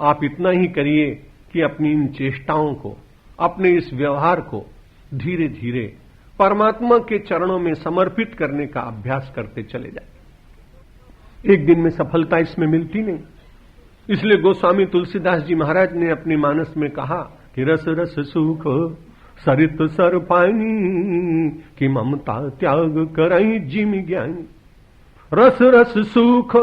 आप इतना ही करिए कि अपनी इन चेष्टाओं को, अपने इस व्यवहार को धीरे धीरे परमात्मा के चरणों में समर्पित करने का अभ्यास करते चले जाए। एक दिन में सफलता इसमें मिलती नहीं। इसलिए गोस्वामी तुलसीदास जी महाराज ने अपने मानस में कहा कि रस रस सुख सरित सर पानी कि ममता त्याग करई जिम ज्ञानी। रस रस सुख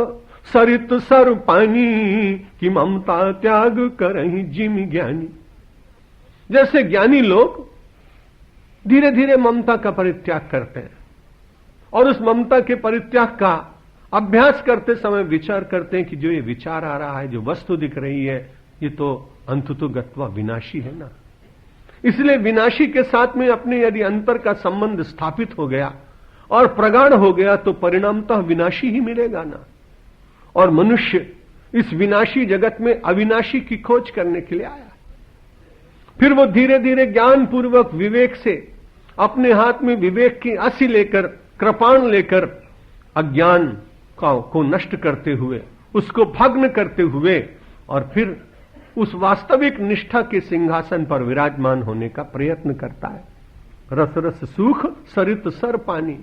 सरित सर पानी कि ममता त्याग करई जिम ज्ञानी। जैसे ज्ञानी लोग धीरे धीरे ममता का परित्याग करते हैं और उस ममता के परित्याग का अभ्यास करते समय विचार करते हैं कि जो ये विचार आ रहा है, जो वस्तु दिख रही है, ये तो अंततो गत्वा विनाशी है ना। इसलिए विनाशी के साथ में अपने यदि अंतर का संबंध स्थापित हो गया और प्रगाढ़ हो गया तो परिणामतः विनाशी ही मिलेगा ना। और मनुष्य इस विनाशी जगत में अविनाशी की खोज करने के लिए आया। फिर वो धीरे धीरे ज्ञान पूर्वक विवेक से अपने हाथ में विवेक की असी लेकर, कृपाण लेकर अज्ञान को नष्ट करते हुए, उसको भग्न करते हुए और फिर उस वास्तविक निष्ठा के सिंहासन पर विराजमान होने का प्रयत्न करता है। रस रस सुख सरित सर पानी।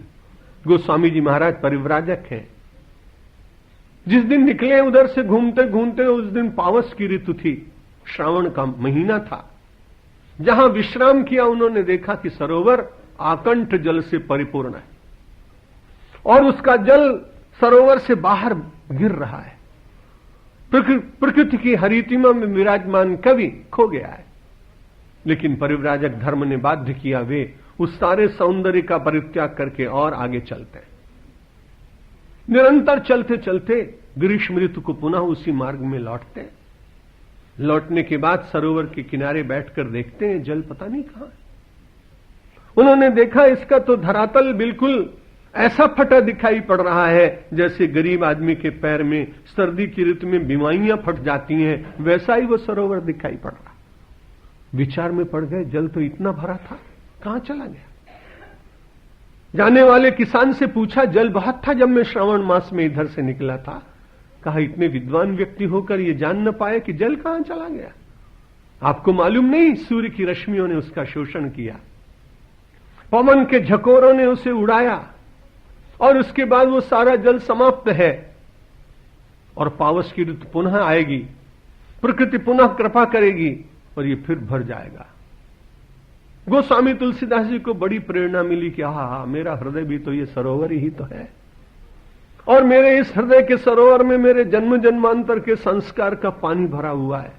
गोस्वामी जी महाराज परिव्राजक हैं। जिस दिन निकले उधर से घूमते घूमते, उस दिन पावस की ऋतु थी, श्रावण का महीना था। जहां विश्राम किया उन्होंने देखा कि सरोवर आकंठ जल से परिपूर्ण है और उसका जल सरोवर से बाहर गिर रहा है। प्रकृति की हरितिमा में विराजमान कवि खो गया है। लेकिन परिव्राजक धर्म ने बाध्य किया, वे उस सारे सौंदर्य का परित्याग करके और आगे चलते हैं। निरंतर चलते चलते ग्रीष्म ऋतु को पुनः उसी मार्ग में लौटते हैं। लौटने के बाद सरोवर के किनारे बैठकर देखते हैं जल पता नहीं कहां है। उन्होंने देखा इसका तो धरातल बिल्कुल ऐसा फटा दिखाई पड़ रहा है जैसे गरीब आदमी के पैर में सर्दी की ऋतु में बीमारियां फट जाती हैं, वैसा ही वो सरोवर दिखाई पड़ रहा। विचार में पड़ गए, जल तो इतना भरा था, कहां चला गया। जाने वाले किसान से पूछा, जल बहुत था जब मैं श्रावण मास में इधर से निकला था। कहा, इतने विद्वान व्यक्ति होकर ये जान न पाए कि जल कहां चला गया। आपको मालूम नहीं, सूर्य की रश्मियों ने उसका शोषण किया, पवन के झकोरों ने उसे उड़ाया और उसके बाद वो सारा जल समाप्त है और पावस की ऋतु पुनः आएगी, प्रकृति पुनः कृपा करेगी और ये फिर भर जाएगा। गोस्वामी तुलसीदास जी को बड़ी प्रेरणा मिली कि हा, मेरा हृदय भी तो ये सरोवर ही तो है और मेरे इस हृदय के सरोवर में मेरे जन्म जन्मांतर के संस्कार का पानी भरा हुआ है।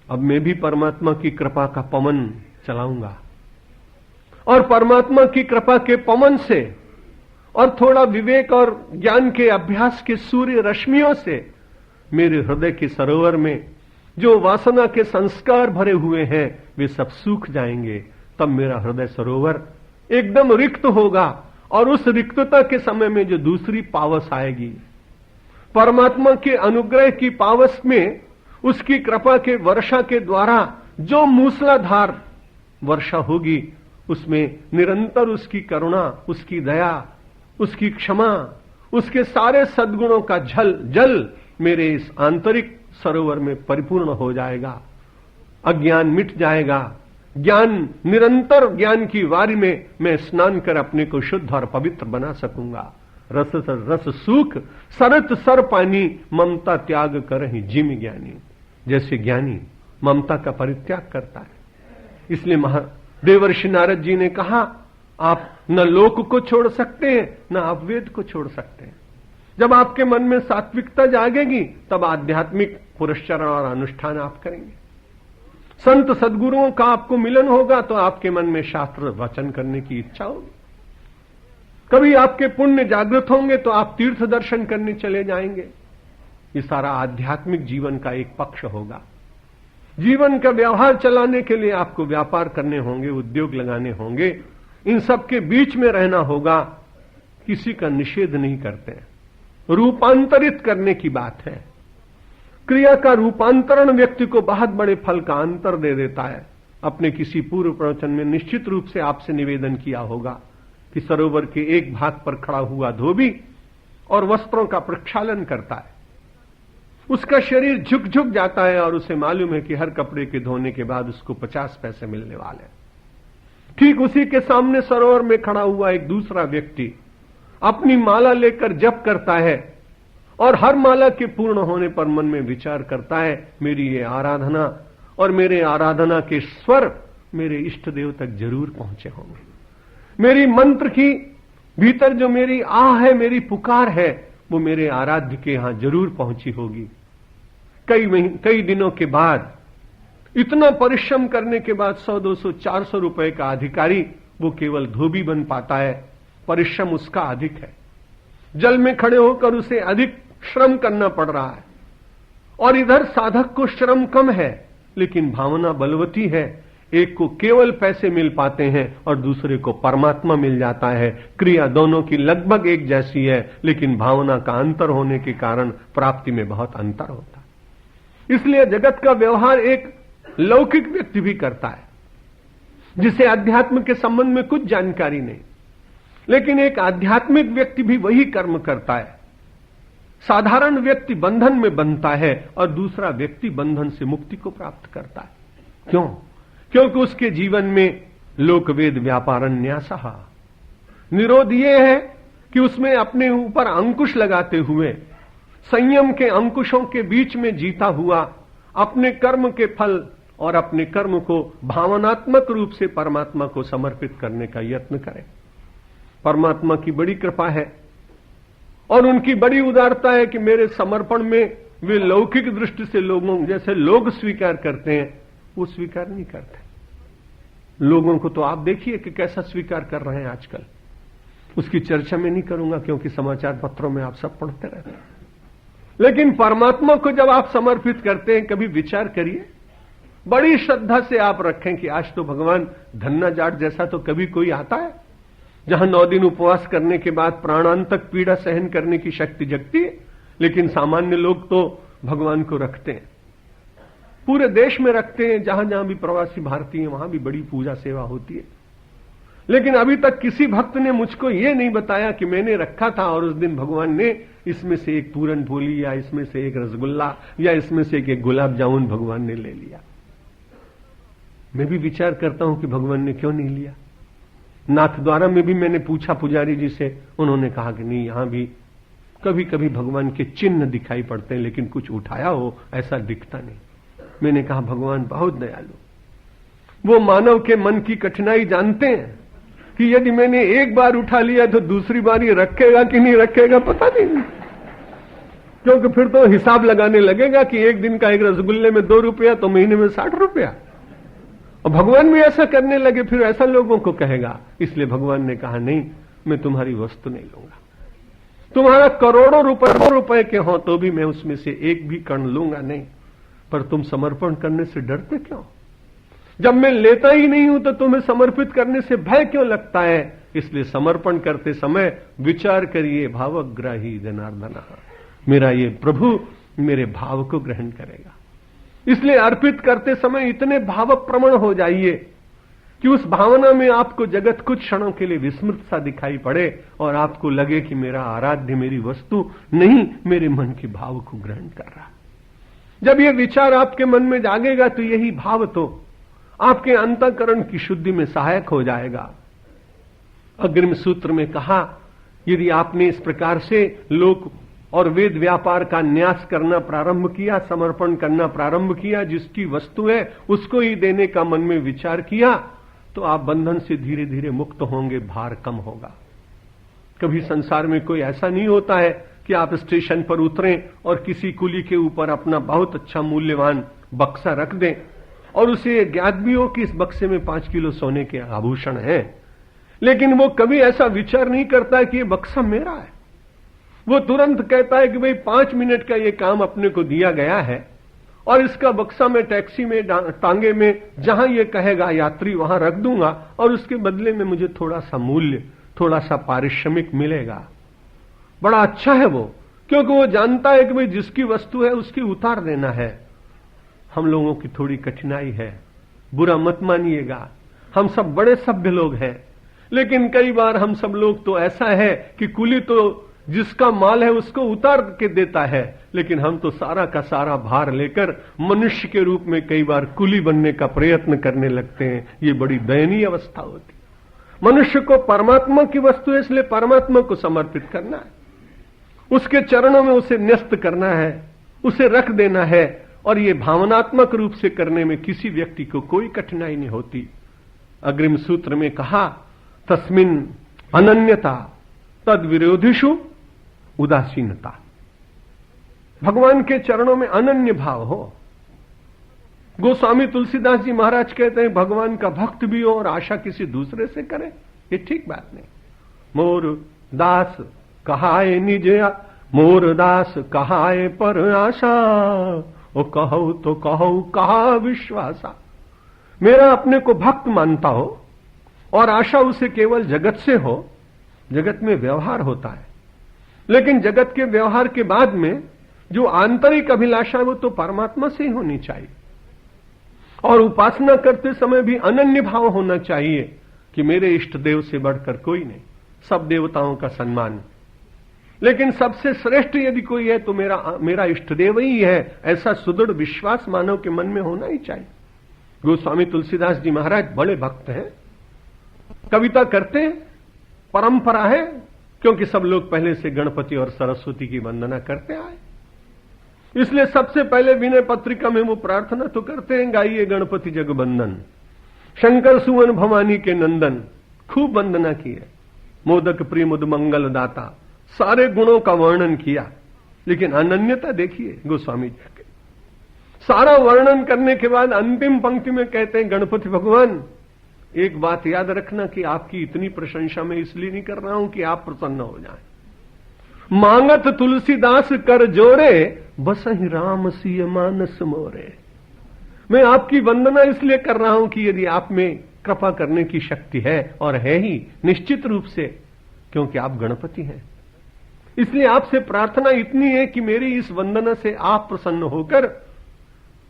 अब मैं भी परमात्मा की कृपा का पवन चलाऊंगा और परमात्मा की कृपा के पवन से और थोड़ा विवेक और ज्ञान के अभ्यास के सूर्य रश्मियों से मेरे हृदय के सरोवर में जो वासना के संस्कार भरे हुए हैं वे सब सूख जाएंगे। तब मेरा हृदय सरोवर एकदम रिक्त होगा और उस रिक्तता के समय में जो दूसरी पावस आएगी, परमात्मा के अनुग्रह की पावस में उसकी कृपा के वर्षा के द्वारा जो मूसलाधार वर्षा होगी, उसमें निरंतर उसकी करुणा, उसकी दया, उसकी क्षमा, उसके सारे सद्गुणों का जल मेरे इस आंतरिक सरोवर में परिपूर्ण हो जाएगा। अज्ञान मिट जाएगा। ज्ञान, निरंतर ज्ञान की वारी में मैं स्नान कर अपने को शुद्ध और पवित्र बना सकूंगा। रस रस सुख सरत सर पानी ममता त्याग करहि जिम ज्ञानी। जैसे ज्ञानी ममता का परित्याग करता है। इसलिए देवर्षि नारद जी ने कहा, आप न लोक को छोड़ सकते हैं न आप वेद को छोड़ सकते हैं। जब आपके मन में सात्विकता जागेगी तब आध्यात्मिक पुरस्चरण और अनुष्ठान आप करेंगे। संत सद्गुरुओं का आपको मिलन होगा तो आपके मन में शास्त्र वचन करने की इच्छा होगी। कभी आपके पुण्य जागृत होंगे तो आप तीर्थ दर्शन करने चले जाएंगे। ये सारा आध्यात्मिक जीवन का एक पक्ष होगा। जीवन का व्यवहार चलाने के लिए आपको व्यापार करने होंगे, उद्योग लगाने होंगे, इन सब के बीच में रहना होगा। किसी का निषेध नहीं करते, रूपांतरित करने की बात है। क्रिया का रूपांतरण व्यक्ति को बहुत बड़े फल का अंतर दे देता है। अपने किसी पूर्व प्रवचन में निश्चित रूप से आपसे निवेदन किया होगा कि सरोवर के एक भाग पर खड़ा हुआ धोबी और वस्त्रों का प्रक्षालन करता है उसका शरीर झुक झुक जाता है और उसे मालूम है कि हर कपड़े के धोने के बाद उसको 50 पैसे मिलने वाले हैं। ठीक उसी के सामने सरोवर में खड़ा हुआ एक दूसरा व्यक्ति अपनी माला लेकर जप करता है और हर माला के पूर्ण होने पर मन में विचार करता है, मेरी ये आराधना और मेरे आराधना के स्वर मेरे इष्ट देव तक जरूर पहुंचे होंगे। मेरी मंत्र की भीतर जो मेरी आह है, मेरी पुकार है, वो मेरे आराध्य के यहां जरूर पहुंची होगी। कई दिनों के बाद, इतना परिश्रम करने के बाद 100, 200, 400 रुपए का अधिकारी वो केवल धोबी बन पाता है। परिश्रम उसका अधिक है, जल में खड़े होकर उसे अधिक श्रम करना पड़ रहा है, और इधर साधक को श्रम कम है लेकिन भावना बलवती है। एक को केवल पैसे मिल पाते हैं और दूसरे को परमात्मा मिल जाता है। क्रिया दोनों की लगभग एक जैसी है, लेकिन भावना का अंतर होने के कारण प्राप्ति में बहुत अंतर होता है। इसलिए जगत का व्यवहार एक लौकिक व्यक्ति भी करता है जिसे अध्यात्म के संबंध में कुछ जानकारी नहीं, लेकिन एक आध्यात्मिक व्यक्ति भी वही कर्म करता है। साधारण व्यक्ति बंधन में बंधता है और दूसरा व्यक्ति बंधन से मुक्ति को प्राप्त करता है। क्यों? क्योंकि उसके जीवन में लोकवेद व्यापारन्यासः, निरोध यह है कि उसमें अपने ऊपर अंकुश लगाते हुए संयम के अंकुशों के बीच में जीता हुआ अपने कर्म के फल और अपने कर्म को भावनात्मक रूप से परमात्मा को समर्पित करने का यत्न करें। परमात्मा की बड़ी कृपा है और उनकी बड़ी उदारता है कि मेरे समर्पण में वे लौकिक दृष्टि से लोगों जैसे लोग स्वीकार करते हैं वो स्वीकार नहीं करते। लोगों को तो आप देखिए कि कैसा स्वीकार कर रहे हैं आजकल। उसकी चर्चा में नहीं करूंगा क्योंकि समाचार पत्रों में आप सब पढ़ते रहते हैं। लेकिन परमात्मा को जब आप समर्पित करते हैं, कभी विचार करिए, बड़ी श्रद्धा से आप रखें कि आज तो भगवान धन्ना जाट जैसा तो कभी कोई आता है जहां 9 दिन उपवास करने के बाद प्राणांतक पीड़ा सहन करने की शक्ति जगती है। लेकिन सामान्य लोग तो भगवान को रखते हैं, पूरे देश में रखते हैं, जहां जहां भी प्रवासी भारतीय हैं वहां भी बड़ी पूजा सेवा होती है। लेकिन अभी तक किसी भक्त ने मुझको यह नहीं बताया कि मैंने रखा था और उस दिन भगवान ने इसमें से एक पूरन पोली या इसमें से एक रसगुल्ला या इसमें से एक गुलाब जामुन भगवान ने ले लिया। मैं भी विचार करता हूं कि भगवान ने क्यों नहीं लिया। नाथ द्वारा में भी मैंने पूछा पुजारी जी से, उन्होंने कहा कि नहीं, यहां भी कभी कभी भगवान के चिन्ह दिखाई पड़ते हैं लेकिन कुछ उठाया हो ऐसा दिखता नहीं। मैंने कहा भगवान बहुत दयालु, वो मानव के मन की कठिनाई जानते हैं कि यदि मैंने एक बार उठा लिया तो दूसरी बार ये रखेगा कि नहीं रखेगा पता नहीं, क्योंकि फिर तो हिसाब लगाने लगेगा कि एक दिन का एक रसगुल्ले में 2 रुपया तो महीने में 60 रुपया। और भगवान भी ऐसा करने लगे फिर ऐसा लोगों को कहेगा। इसलिए भगवान ने कहा नहीं, मैं तुम्हारी वस्तु नहीं लूंगा। तुम्हारा करोड़ों रुपए के हो तो भी मैं उसमें से एक भी कण लूंगा नहीं। पर तुम समर्पण करने से डरते क्यों? जब मैं लेता ही नहीं हूं तो तुम्हें समर्पित करने से भय क्यों लगता है? इसलिए समर्पण करते समय विचार करिए, भावग्राही जनार्दन, मेरा ये प्रभु मेरे भाव को ग्रहण करेगा। इसलिए अर्पित करते समय इतने भावप्रवण हो जाइए कि उस भावना में आपको जगत कुछ क्षणों के लिए विस्मृत सा दिखाई पड़े और आपको लगे कि मेरा आराध्य मेरी वस्तु नहीं, मेरे मन के भाव को ग्रहण कर रहा। जब ये विचार आपके मन में जागेगा तो यही भाव तो आपके अंतःकरण की शुद्धि में सहायक हो जाएगा। अग्रिम सूत्र में कहा, यदि आपने इस प्रकार से लोक और वेद व्यापार का न्यास करना प्रारंभ किया, समर्पण करना प्रारंभ किया, जिसकी वस्तु है उसको ही देने का मन में विचार किया, तो आप बंधन से धीरे धीरे मुक्त होंगे, भार कम होगा। कभी संसार में कोई ऐसा नहीं होता है कि आप स्टेशन पर उतरें और किसी कुली के ऊपर अपना बहुत अच्छा मूल्यवान बक्सा रख दें और उसे ज्ञात भी हो कि इस बक्से में 5 किलो सोने के आभूषण हैं, लेकिन वो कभी ऐसा विचार नहीं करता कि ये बक्सा मेरा है। वो तुरंत कहता है कि भाई 5 मिनट का ये काम अपने को दिया गया है और इसका बक्सा मैं टैक्सी में टांगे में जहां ये कहेगा यात्री वहां रख दूंगा और उसके बदले में मुझे थोड़ा सा मूल्य, थोड़ा सा पारिश्रमिक मिलेगा। बड़ा अच्छा है वो, क्योंकि वो जानता है कि भाई जिसकी वस्तु है उसकी उतार देना है। हम लोगों की थोड़ी कठिनाई है, बुरा मत मानिएगा, हम सब बड़े सभ्य लोग हैं, लेकिन कई बार हम सब लोग तो ऐसा है कि कुली तो जिसका माल है उसको उतार के देता है, लेकिन हम तो सारा का सारा भार लेकर मनुष्य के रूप में कई बार कुली बनने का प्रयत्न करने लगते हैं। ये बड़ी दयनीय अवस्था होती है। मनुष्य को परमात्मा की वस्तु है, इसलिए परमात्मा को समर्पित करना है, उसके चरणों में उसे न्यस्त करना है, उसे रख देना है। और ये भावनात्मक रूप से करने में किसी व्यक्ति को कोई कठिनाई नहीं होती। अग्रिम सूत्र में कहा, तस्मिन अनन्यता तद विरोधिषु उदासीनता। भगवान के चरणों में अनन्य भाव हो। गोस्वामी तुलसीदास जी महाराज कहते हैं, भगवान का भक्त भी हो और आशा किसी दूसरे से करे, ये ठीक बात नहीं। मोर दास कहाए निजया, मोर दास कहाए पर आशा, ओ कहो तो कहो कहा विश्वासा। मेरा अपने को भक्त मानता हो और आशा उसे केवल जगत से हो। जगत में व्यवहार होता है, लेकिन जगत के व्यवहार के बाद में जो आंतरिक अभिलाषा है वो तो परमात्मा से ही होनी चाहिए। और उपासना करते समय भी अनन्य भाव होना चाहिए कि मेरे इष्ट देव से बढ़कर कोई नहीं, सब देवताओं का सम्मान, लेकिन सबसे श्रेष्ठ यदि कोई है तो मेरा इष्ट देव ही है, ऐसा सुदृढ़ विश्वास मानव के मन में होना ही चाहिए। गोस्वामी तुलसीदास जी महाराज बड़े भक्त हैं, कविता करते हैं, परंपरा है, क्योंकि सब लोग पहले से गणपति और सरस्वती की वंदना करते आए, इसलिए सबसे पहले विनय पत्रिका में वो प्रार्थना तो करते हैं, गाइए गणपति जगबंदन, शंकर सुवन भवानी के नंदन। खूब वंदना की है, मोदक प्रिय मुद मंगल दाता, सारे गुणों का वर्णन किया। लेकिन अनन्यता देखिए गोस्वामी जी के, सारा वर्णन करने के बाद अंतिम पंक्ति में कहते हैं, गणपति भगवान एक बात याद रखना कि आपकी इतनी प्रशंसा मैं इसलिए नहीं कर रहा हूं कि आप प्रसन्न हो जाएं। मांगत तुलसीदास कर जोरे, बसहि राम सिय मानस मोरे। मैं आपकी वंदना इसलिए कर रहा हूं कि यदि आप में कृपा करने की शक्ति है, और है ही निश्चित रूप से, क्योंकि आप गणपति हैं, इसलिए आपसे प्रार्थना इतनी है कि मेरी इस वंदना से आप प्रसन्न होकर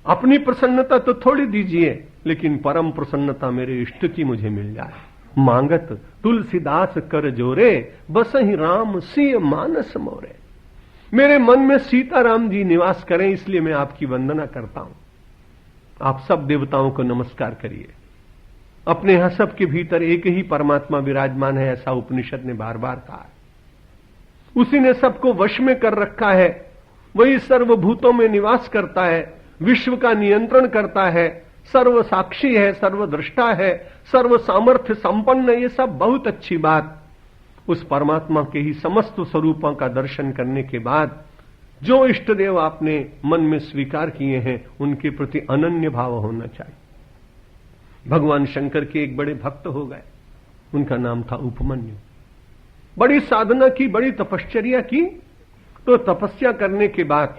अपनी प्रसन्नता तो थोड़ी दीजिए, लेकिन परम प्रसन्नता मेरे इष्ट की मुझे मिल जाए। मांगत तुलसीदास कर जोरे, बसहि राम सिय मानस मोरे। मेरे मन में सीताराम जी निवास करें, इसलिए मैं आपकी वंदना करता हूं। आप सब देवताओं को नमस्कार करिए। अपने यहां सबके भीतर एक ही परमात्मा विराजमान है, ऐसा उपनिषद ने बार बार कहा। उसी ने सबको वश में कर रखा है, वही सर्वभूतों में निवास करता है, विश्व का नियंत्रण करता है, सर्व साक्षी है, सर्वद्रष्टा है, सर्व सामर्थ्य संपन्न है। ये सब बहुत अच्छी बात। उस परमात्मा के ही समस्त स्वरूपों का दर्शन करने के बाद जो इष्ट देव आपने मन में स्वीकार किए हैं, उनके प्रति अनन्य भाव होना चाहिए। भगवान शंकर के एक बड़े भक्त हो गए, उनका नाम था उपमन्यु। बड़ी साधना की, बड़ी तपश्चर्या की, तो तपस्या करने के बाद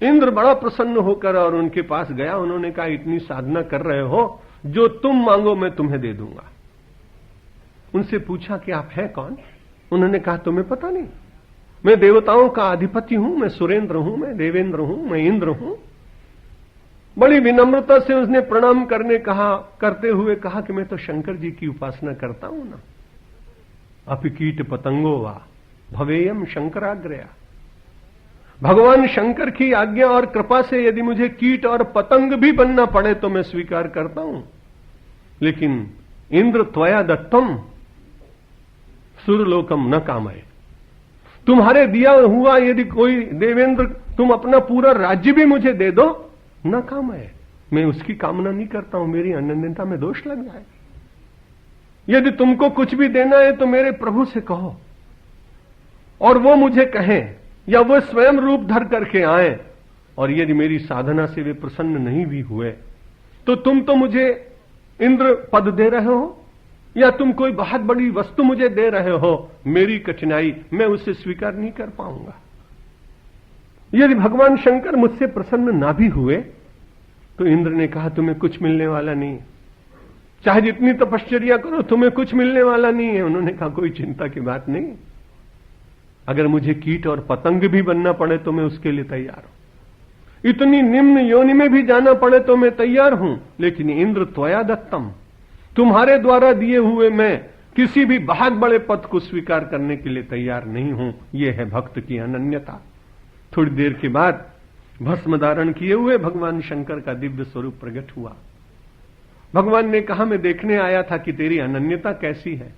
इंद्र बड़ा प्रसन्न होकर और उनके पास गया। उन्होंने कहा, इतनी साधना कर रहे हो, जो तुम मांगो मैं तुम्हें दे दूंगा। उनसे पूछा कि आप हैं कौन? उन्होंने कहा, तुम्हें पता नहीं, मैं देवताओं का अधिपति हूं, मैं सुरेंद्र हूं, मैं देवेंद्र हूं, मैं इंद्र हूं। बड़ी विनम्रता से उसने प्रणाम करते हुए कहा कि मैं तो शंकर जी की उपासना करता हूं ना। अपि कीट पतंगो वा भवेयम शंकराग्रया। भगवान शंकर की आज्ञा और कृपा से यदि मुझे कीट और पतंग भी बनना पड़े तो मैं स्वीकार करता हूं, लेकिन इंद्र त्वया दत्तम सुरलोकम न कामय। तुम्हारे दिया हुआ यदि कोई देवेंद्र, तुम अपना पूरा राज्य भी मुझे दे दो, न कामय, मैं उसकी कामना नहीं करता हूं, मेरी अनन्यता में दोष लग जाए। यदि तुमको कुछ भी देना है तो मेरे प्रभु से कहो, और वो मुझे कहें, या वो स्वयं रूप धर करके आए। और यदि मेरी साधना से वे प्रसन्न नहीं भी हुए तो तुम तो मुझे इंद्र पद दे रहे हो, या तुम कोई बहुत बड़ी वस्तु मुझे दे रहे हो, मेरी कठिनाई मैं उसे स्वीकार नहीं कर पाऊंगा। यदि भगवान शंकर मुझसे प्रसन्न ना भी हुए तो इंद्र ने कहा, तुम्हें कुछ मिलने वाला नहीं, चाहे जितनी तपश्चर्या करो तुम्हें कुछ मिलने वाला नहीं है। उन्होंने कहा, कोई चिंता की बात नहीं, अगर मुझे कीट और पतंग भी बनना पड़े तो मैं उसके लिए तैयार हूं, इतनी निम्न योनि में भी जाना पड़े तो मैं तैयार हूं, लेकिन इंद्र त्वया दत्तम, तुम्हारे द्वारा दिए हुए मैं किसी भी बहुत बड़े पद को स्वीकार करने के लिए तैयार नहीं हूं। यह है भक्त की अनन्यता। थोड़ी देर के बाद भस्म धारण किए हुए भगवान शंकर का दिव्य स्वरूप प्रकट हुआ। भगवान ने कहा, मैं देखने आया था कि तेरी अनन्यता कैसी है।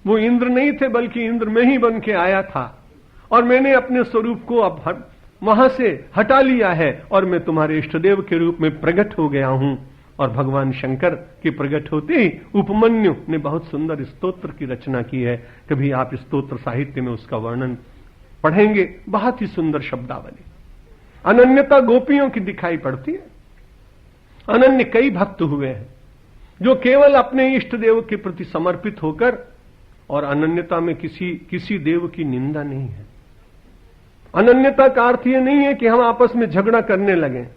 वो इंद्र नहीं थे, बल्कि इंद्र में ही बन के आया था, और मैंने अपने स्वरूप को अब वहां से हटा लिया है और मैं तुम्हारे इष्टदेव के रूप में प्रकट हो गया हूं। और भगवान शंकर के प्रकट होते ही उपमन्यु ने बहुत सुंदर स्तोत्र की रचना की है। कभी आप स्तोत्र साहित्य में उसका वर्णन पढ़ेंगे, बहुत ही सुंदर शब्दावली। अनन्यता गोपियों की दिखाई पड़ती है। अनन्य कई भक्त हुए हैं जो केवल अपने इष्ट देव के प्रति समर्पित होकर, और अनन्यता में किसी देव की निंदा नहीं है। अनन्यता का अर्थ यह नहीं है कि हम आपस में झगड़ा करने लगें।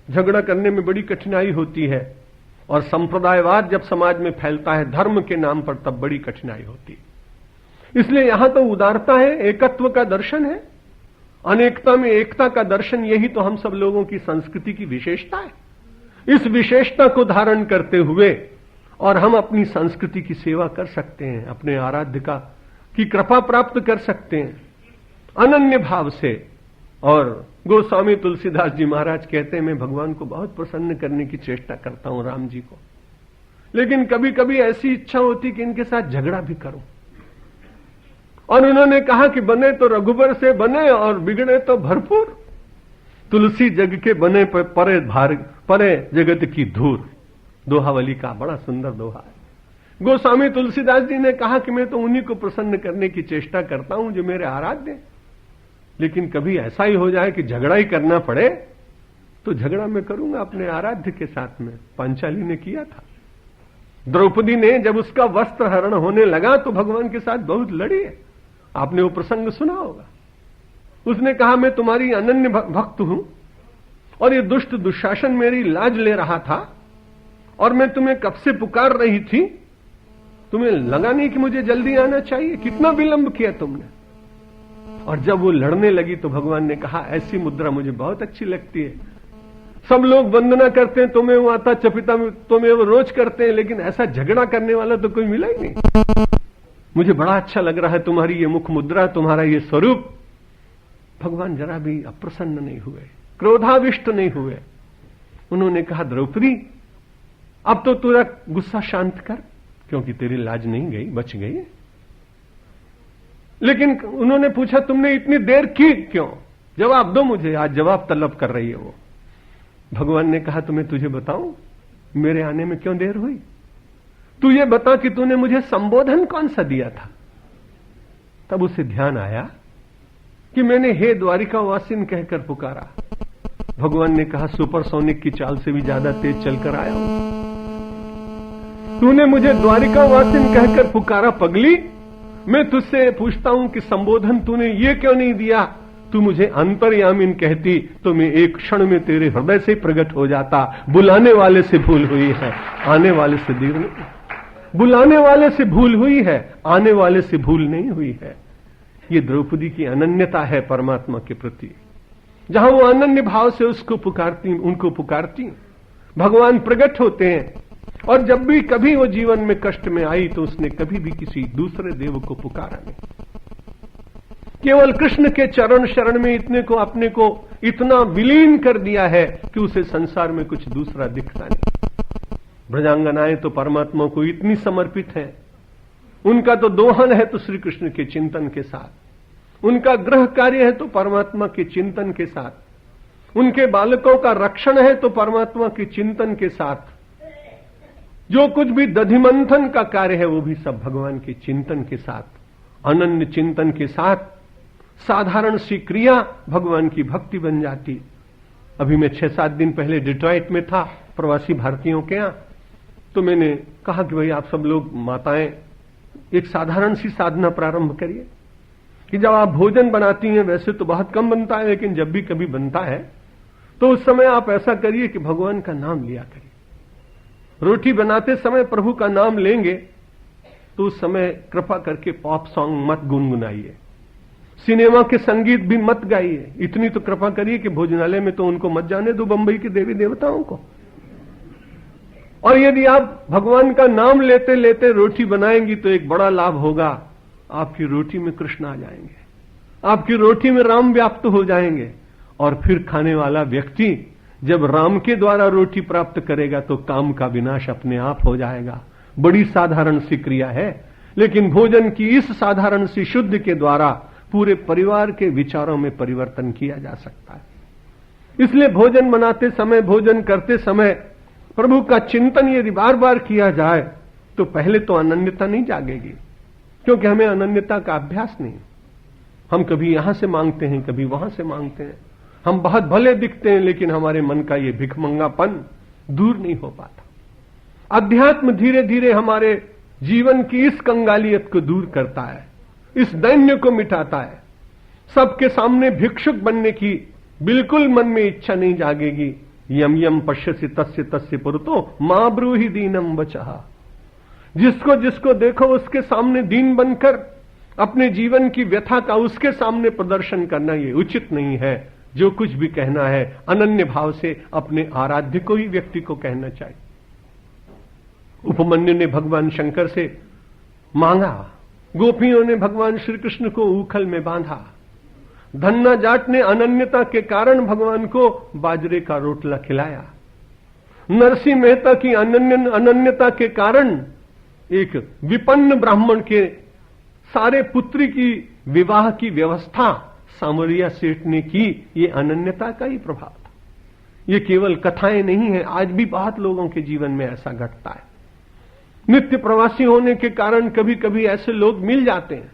झगड़ा करने में बड़ी कठिनाई होती है, और संप्रदायवाद जब समाज में फैलता है धर्म के नाम पर, तब बड़ी कठिनाई होती है। इसलिए यहां तो उदारता है, एकत्व का दर्शन है, अनेकता में एकता का दर्शन। यही तो हम सब लोगों की संस्कृति की विशेषता है। इस विशेषता को धारण करते हुए और हम अपनी संस्कृति की सेवा कर सकते हैं, अपने आराध्य की कृपा प्राप्त कर सकते हैं अनन्य भाव से। और गोस्वामी तुलसीदास जी महाराज कहते हैं, मैं भगवान को बहुत प्रसन्न करने की चेष्टा करता हूं, राम जी को, लेकिन कभी कभी ऐसी इच्छा होती कि इनके साथ झगड़ा भी करूं। और उन्होंने कहा कि बने तो रघुबर से बने और बिगड़े तो भरपूर। तुलसी जग के बने परे जगत की धूर। दोहावली का बड़ा सुंदर दोहा है। गोस्वामी तुलसीदास जी ने कहा कि मैं तो उन्हीं को प्रसन्न करने की चेष्टा करता हूं जो मेरे आराध्य हैं, लेकिन कभी ऐसा ही हो जाए कि झगड़ा ही करना पड़े तो झगड़ा मैं करूंगा अपने आराध्य के साथ में। पांचाली ने किया था। द्रौपदी ने जब उसका वस्त्र हरण होने लगा तो भगवान के साथ बहुत लड़ी है। आपने वो प्रसंग सुना होगा। उसने कहा, मैं तुम्हारी अनन्य भक्त हूं और ये दुष्ट दुशासन मेरी लाज ले रहा था और मैं तुम्हें कब से पुकार रही थी, तुम्हें लगा नहीं कि मुझे जल्दी आना चाहिए, कितना विलंब किया तुमने। और जब वो लड़ने लगी तो भगवान ने कहा, ऐसी मुद्रा मुझे बहुत अच्छी लगती है। सब लोग वंदना करते हैं, तुम्हें वो आता चपिता तुम्हें वो रोज करते हैं, लेकिन ऐसा झगड़ा करने वाला तो कोई मिला ही नहीं। मुझे बड़ा अच्छा लग रहा है तुम्हारी ये मुख मुद्रा, तुम्हारा ये स्वरूप। भगवान जरा भी अप्रसन्न नहीं हुए, क्रोधाविष्ट नहीं हुए। उन्होंने कहा, द्रौपदी अब तो तेरा गुस्सा शांत कर, क्योंकि तेरी लाज नहीं गई, बच गई। लेकिन उन्होंने पूछा, तुमने इतनी देर की क्यों? जवाब दो मुझे, आज जवाब तलब कर रही है वो। भगवान ने कहा, तुम्हें तुझे बताऊं मेरे आने में क्यों देर हुई? तू ये बता कि तूने मुझे संबोधन कौन सा दिया था? तब उसे ध्यान आया कि मैंने हे द्वारिका वासिन कहकर पुकारा। भगवान ने कहा, सुपरसोनिक की चाल से भी ज्यादा तेज चलकर आया हूं। तूने मुझे द्वारिका वासिन कहकर पुकारा पगली। मैं तुझसे पूछता हूं कि संबोधन तूने ये क्यों नहीं दिया? तू मुझे अंतर्यामिन कहती तो मैं एक क्षण में तेरे हृदय से प्रकट हो जाता। बुलाने वाले से भूल हुई है, आने वाले से देर नहीं। बुलाने वाले से भूल हुई है, आने वाले से भूल नहीं हुई है। ये द्रौपदी की अनन्यता है परमात्मा के प्रति। जहां वो अनन्य भाव से उसको पुकारती, उनको पुकारती, भगवान प्रकट होते हैं। और जब भी कभी वो जीवन में कष्ट में आई तो उसने कभी भी किसी दूसरे देव को पुकारा नहीं। केवल कृष्ण के चरण शरण में इतने को अपने को इतना विलीन कर दिया है कि उसे संसार में कुछ दूसरा दिखता नहीं। ब्रजांगनाएं तो परमात्मा को इतनी समर्पित हैं, उनका तो दोहन है तो श्री कृष्ण के चिंतन के साथ, उनका गृह कार्य है तो परमात्मा के चिंतन के साथ, उनके बालकों का रक्षण है तो परमात्मा के चिंतन के साथ, जो कुछ भी दधिमंथन का कार्य है वो भी सब भगवान के चिंतन के साथ, अनन्य चिंतन के साथ साधारण सी क्रिया भगवान की भक्ति बन जाती। अभी मैं 6-7 दिन पहले डिट्रॉइट में था प्रवासी भारतीयों के यहां, तो मैंने कहा कि भाई आप सब लोग माताएं एक साधारण सी साधना प्रारंभ करिए कि जब आप भोजन बनाती हैं, वैसे तो बहुत कम बनता है, लेकिन जब भी कभी बनता है तो उस समय आप ऐसा करिए कि भगवान का नाम लिया करिए। रोटी बनाते समय प्रभु का नाम लेंगे तो उस समय कृपा करके पॉप सॉन्ग मत गुनगुनाइए, सिनेमा के संगीत भी मत गाइए। इतनी तो कृपा करिए कि भोजनालय में तो उनको मत जाने दो, बंबई के देवी देवताओं को। और यदि आप भगवान का नाम लेते लेते रोटी बनाएंगी तो एक बड़ा लाभ होगा, आपकी रोटी में कृष्ण आ जाएंगे, आपकी रोटी में राम व्याप्त हो जाएंगे। और फिर खाने वाला व्यक्ति जब राम के द्वारा रोटी प्राप्त करेगा तो काम का विनाश अपने आप हो जाएगा। बड़ी साधारण सी क्रिया है, लेकिन भोजन की इस साधारण सी शुद्ध के द्वारा पूरे परिवार के विचारों में परिवर्तन किया जा सकता है। इसलिए भोजन बनाते समय, भोजन करते समय प्रभु का चिंतन यदि बार बार किया जाए तो पहले तो अनन्यता नहीं जागेगी, क्योंकि हमें अनन्यता का अभ्यास नहीं। हम कभी यहां से मांगते हैं, कभी वहां से मांगते हैं, हम बहुत भले दिखते हैं, लेकिन हमारे मन का ये भिखमंगापन दूर नहीं हो पाता। अध्यात्म धीरे धीरे हमारे जीवन की इस कंगालियत को दूर करता है, इस दैन्य को मिटाता है। सबके सामने भिक्षुक बनने की बिल्कुल मन में इच्छा नहीं जागेगी। यम यम पश्यसि तस्य तस्य पुरतो मां ब्रूहि दीनम वचः। जिसको जिसको देखो उसके सामने दीन बनकर अपने जीवन की व्यथा का उसके सामने प्रदर्शन करना ये उचित नहीं है। जो कुछ भी कहना है अनन्य भाव से अपने आराध्य को ही व्यक्ति को कहना चाहिए। उपमन्यु ने भगवान शंकर से मांगा, गोपियों ने भगवान श्री कृष्ण को उखल में बांधा, धन्ना जाट ने अनन्यता के कारण भगवान को बाजरे का रोटला खिलाया, नरसिंह मेहता की अनन्यता के कारण एक विपन्न ब्राह्मण के सारे पुत्री की विवाह की व्यवस्था सामरिया सेठ ने की। ये अनन्यता का ही प्रभाव था। ये केवल कथाएं नहीं है, आज भी बहुत लोगों के जीवन में ऐसा घटता है। नित्य प्रवासी होने के कारण कभी कभी ऐसे लोग मिल जाते हैं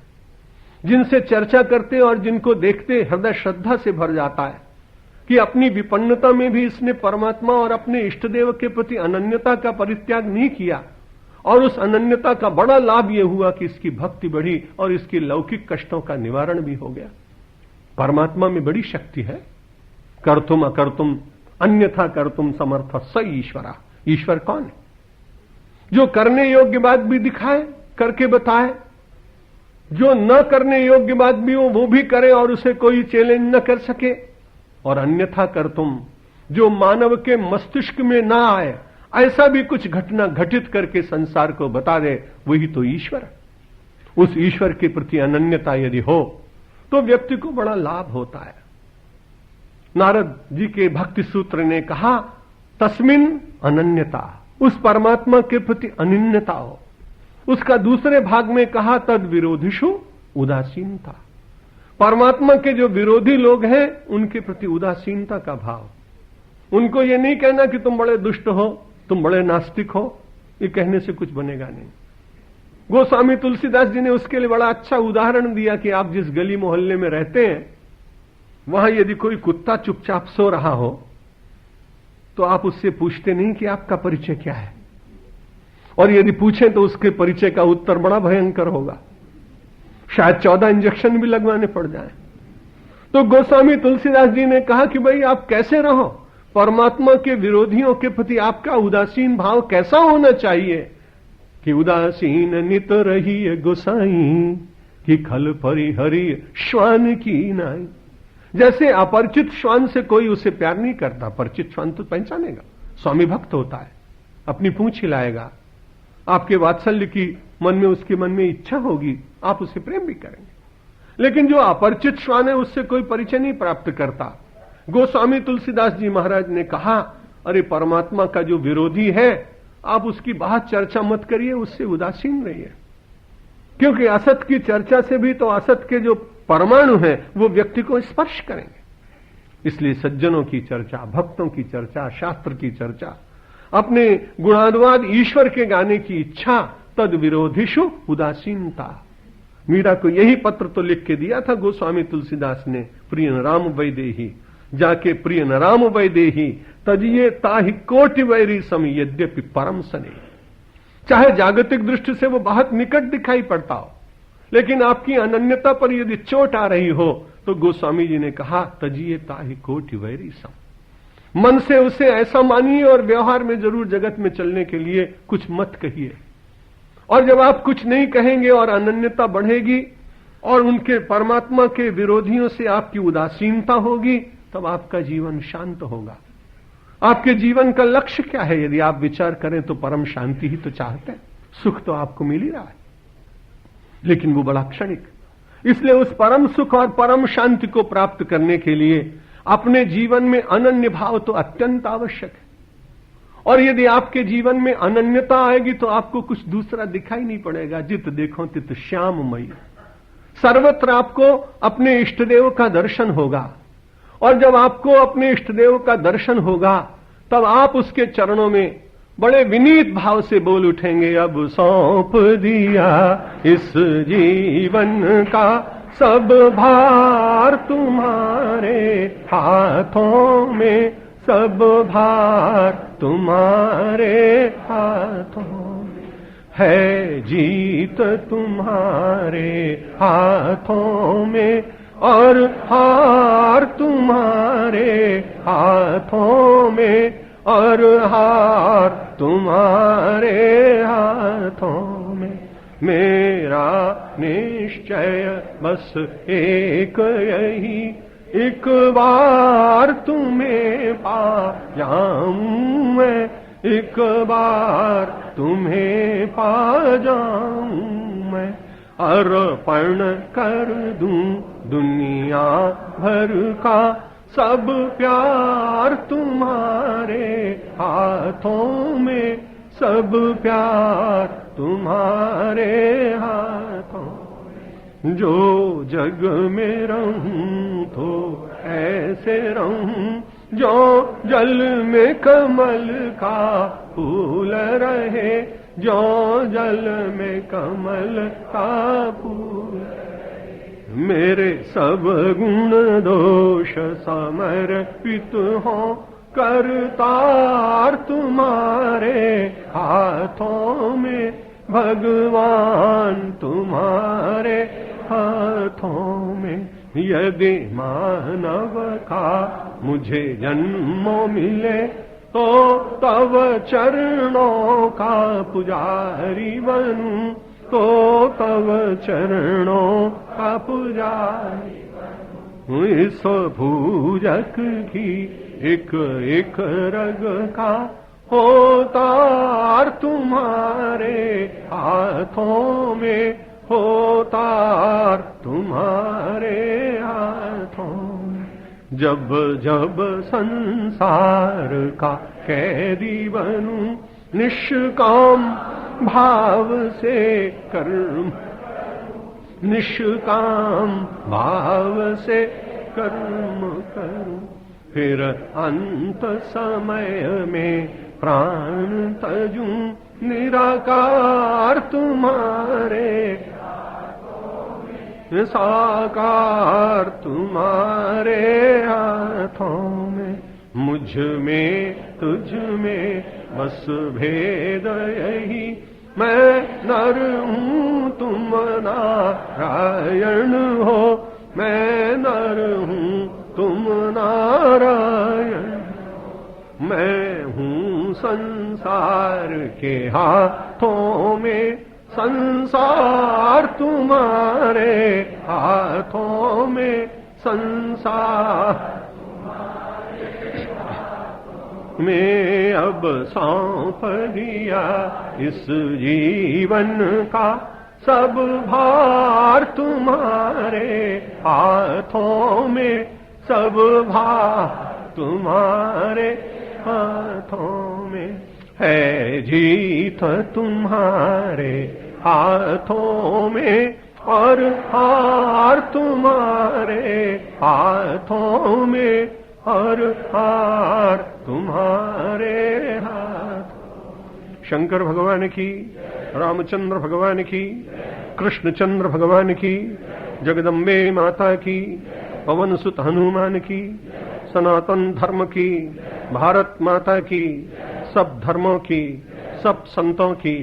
जिनसे चर्चा करते और जिनको देखते हृदय श्रद्धा से भर जाता है कि अपनी विपन्नता में भी इसने परमात्मा और अपने इष्टदेव के प्रति अनन्यता का परित्याग नहीं किया, और उस अनन्यता का बड़ा लाभ यह हुआ कि इसकी भक्ति बढ़ी और इसकी लौकिक कष्टों का निवारण भी हो गया। परमात्मा में बड़ी शक्ति है। कर्तुम अकर्तुम अन्यथा कर्तुम समर्थ स ईश्वरा। ईश्वर कौन है? जो करने योग्य बात भी दिखाए, करके बताए, जो न करने योग्य बात भी हो वो भी करे और उसे कोई चैलेंज न कर सके। और अन्यथा कर्तुम, जो मानव के मस्तिष्क में ना आए ऐसा भी कुछ घटना घटित करके संसार को बता दे, वही तो ईश्वर है। उस ईश्वर के प्रति अनन्यता यदि हो तो व्यक्ति को बड़ा लाभ होता है। नारद जी के भक्ति सूत्र ने कहा, तस्मिन अनन्यता, उस परमात्मा के प्रति अनन्यता हो। उसका दूसरे भाग में कहा, तद विरोधिषु उदासीनता। परमात्मा के जो विरोधी लोग हैं उनके प्रति उदासीनता का भाव। उनको ये नहीं कहना कि तुम बड़े दुष्ट हो, तुम बड़े नास्तिक हो, ये कहने से कुछ बनेगा नहीं। गोस्वामी तुलसीदास जी ने उसके लिए बड़ा अच्छा उदाहरण दिया कि आप जिस गली मोहल्ले में रहते हैं वहां यदि कोई कुत्ता चुपचाप सो रहा हो तो आप उससे पूछते नहीं कि आपका परिचय क्या है, और यदि पूछें तो उसके परिचय का उत्तर बड़ा भयंकर होगा, शायद 14 इंजेक्शन भी लगवाने पड़ जाए। तो गोस्वामी तुलसीदास जी ने कहा कि भाई आप कैसे रहो, परमात्मा के विरोधियों के प्रति आपका उदासीन भाव कैसा होना चाहिए कि उदासीन नित रही गोसाई कि खल परिहरी श्वान की नाई। जैसे अपरिचित श्वान से कोई उसे प्यार नहीं करता, परिचित श्वान तो पहचानेगा, स्वामी भक्त होता है, अपनी पूंछ हिलाएगा, आपके वात्सल्य की मन में उसके मन में इच्छा होगी, आप उसे प्रेम भी करेंगे। लेकिन जो अपरिचित श्वान है उससे कोई परिचय नहीं प्राप्त करता। गोस्वामी तुलसीदास जी महाराज ने कहा, अरे परमात्मा का जो विरोधी है आप उसकी बात चर्चा मत करिए, उससे उदासीन रहिए, क्योंकि असत की चर्चा से भी तो असत के जो परमाणु हैं वो व्यक्ति को स्पर्श करेंगे। इसलिए सज्जनों की चर्चा, भक्तों की चर्चा, शास्त्र की चर्चा, अपने गुणानुवाद ईश्वर के गाने की इच्छा, तद विरोधिषु उदासीनता। मीरा को यही पत्र तो लिख के दिया था गोस्वामी तुलसीदास ने, प्रिय राम वैदेही, जाके प्रिय राम वैदेही तजिए ताहि कोटि वैरी सम यद्यपि परम सने। चाहे जागतिक दृष्टि से वो बहुत निकट दिखाई पड़ता हो, लेकिन आपकी अनन्यता पर यदि चोट आ रही हो तो गोस्वामी जी ने कहा, तजिए ताहि कोटि वैरी सम। मन से उसे ऐसा मानिए और व्यवहार में जरूर जगत में चलने के लिए कुछ मत कहिए। और जब आप कुछ नहीं कहेंगे और अनन्यता बढ़ेगी और उनके परमात्मा के विरोधियों से आपकी उदासीनता होगी, तब आपका जीवन शांत होगा। आपके जीवन का लक्ष्य क्या है? यदि आप विचार करें तो परम शांति ही तो चाहते हैं। सुख तो आपको मिल ही रहा है, लेकिन वो बड़ा क्षणिक। इसलिए उस परम सुख और परम शांति को प्राप्त करने के लिए अपने जीवन में अनन्य भाव तो अत्यंत आवश्यक है। और यदि आपके जीवन में अनन्यता आएगी तो आपको कुछ दूसरा दिखाई नहीं पड़ेगा। जित देखो तित श्याममयी, सर्वत्र आपको अपने इष्टदेव का दर्शन होगा। और जब आपको अपने इष्टदेव का दर्शन होगा तब आप उसके चरणों में बड़े विनीत भाव से बोल उठेंगे, अब सौंप दिया इस जीवन का सब भार तुम्हारे हाथों में, सब भार तुम्हारे हाथों में, है जीत तुम्हारे हाथों में और हार तुम्हारे हाथों में, और हार तुम्हारे हाथों में। मेरा निश्चय बस एक यही, एक बार तुम्हें पा जाऊं मैं, एक बार तुम्हें पा जाऊं मैं। अर्पण कर दूं दुनिया भर का सब प्यार तुम्हारे हाथों में, सब प्यार तुम्हारे हाथों में। जो जग में रहूं तो ऐसे रहूं जो जल में कमल का फूल रहे, जो जल में कमल का फूल। मेरे सब गुण दोष समर्पित हो, करतार तुम्हारे हाथों में, भगवान तुम्हारे हाथों में। यदि मानव का मुझे जन्म मिले तो तव चरणों का पुजारी बनूं, तो तव चरणों का पुजारी बनूं। इस भूजक की एक एक रग का होतार तुम्हारे हाथों में, होतार तुम्हारे हाथों में। जब जब संसार का कैदी बनूं, निष्काम भाव से कर्म, निष्काम भाव से कर्म करूं। फिर अंत समय में प्राण तजूं, निराकार तुम्हारे साकार तुम्हारे हाथों में। मुझ में तुझ में बस भेद यही, मैं नर हूँ तुम नारायण हो, मैं नर हूँ तुम नारायण। मैं हूँ संसार के हाथों में, संसार तुम्हारे हाथों में, संसार में। अब सौंप दिया इस जीवन का सब भार तुम्हारे हाथों में, सब भार तुम्हारे हाथों में। है जीत तुम्हारे हाथों में और हार तुम्हारे हाथों में, और हार तुम्हारे हाथ। शंकर भगवान की, रामचंद्र भगवान की, कृष्णचंद्र भगवान की, जगदम्बे माता की, पवन सुत हनुमान की, सनातन धर्म की, भारत माता की, सब धर्मों की, सब संतों की।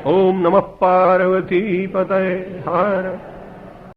ओम नमः पार्वती पतये हर